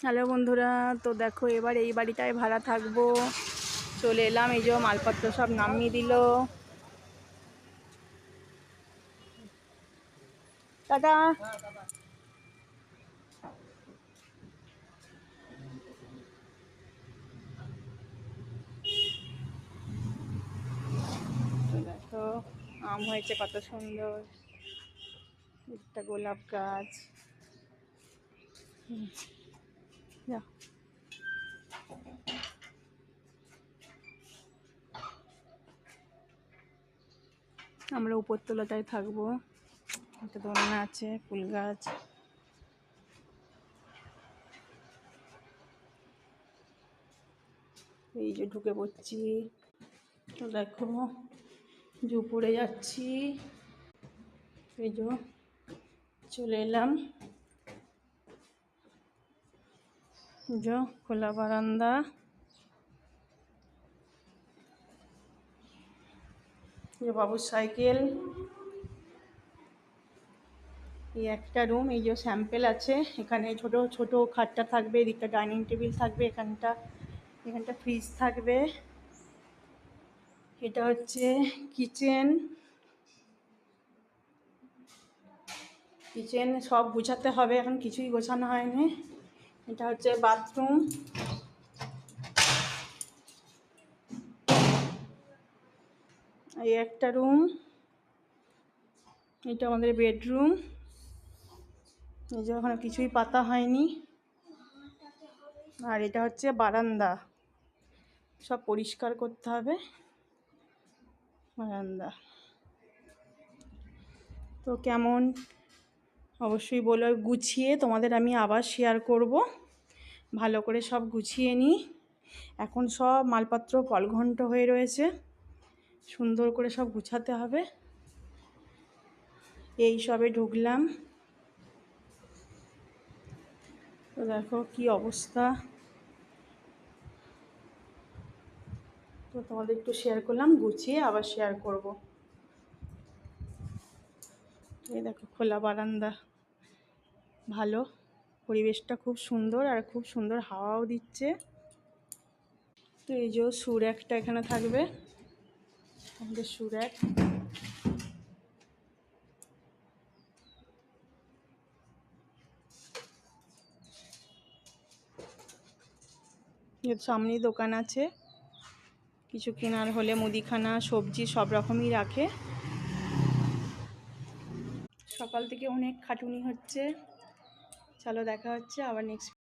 Hello বন্ধুরা, তো দেখো এবার এই বাড়িটায় ভাড়া থাকবো। চলে এলাম, এই যে মালপত্র সব নামিয়ে দিল। টাটা। দেখো আম হয়েছে কত সুন্দর, একটা গোলাপ গাছ। যাও। আমরা উপরতলাটায় থাকবো। একটা দোলনা আছে, ফুল গাছ। এই যে ঢুকে পড়ছি, তো দেখো যে উপরে যাচ্ছি। এই যে চলে এলাম, যে খোলা বারান্দা। যে বাবুর সাইকেল। এই একটা রুম, এই যে স্যাম্পেল আছে, এখানে ছোট ছোট খাটটা থাকবে, এদিকটা ডাইনিং টেবিল থাকবে, এখানটা ফ্রিজ থাকবে। এটা হচ্ছে কিচেন। কিচেন সব গুছাতে হবে, এখন কিছুই গোছানো হয়নি। এটা হচ্ছে বাথরুম। এই একটা রুম, এটা আমাদের বেডরুম। এই যে ওখানে কিছুই পাতা হয়নি। আর এটা হচ্ছে বারান্দা, সব পরিষ্কার করতে হবে বারান্দা। তো কেমন অবশ্যই বলো, গুছিয়ে তোমাদের আমি আবার শেয়ার করব। ভালো করে সব গুছিয়ে নিই। এখন সব মালপত্র কলঘণ্ট হয়ে রয়েছে, সুন্দর করে সব গুছাতে হবে। এই সবে ঢুকলাম, তো দেখো কি অবস্থা। তো তোমাদের একটু শেয়ার করলাম, গুছিয়ে আবার শেয়ার করব। এই দেখো খোলা বারান্দা, ভালো পরিবেশটা খুব সুন্দর, আর খুব সুন্দর হাওয়াও দিচ্ছে। তো এই যে সুর একটা এখানে থাকবে, আমাদের সুর এক। এর সামনেই দোকান আছে, কিছু কেনার হলে মুদিখানা সবজি সব রকমই রাখে। সকাল থেকে অনেক খাটুনি হচ্ছে। চলো দেখা হচ্ছে আবার নেক্সট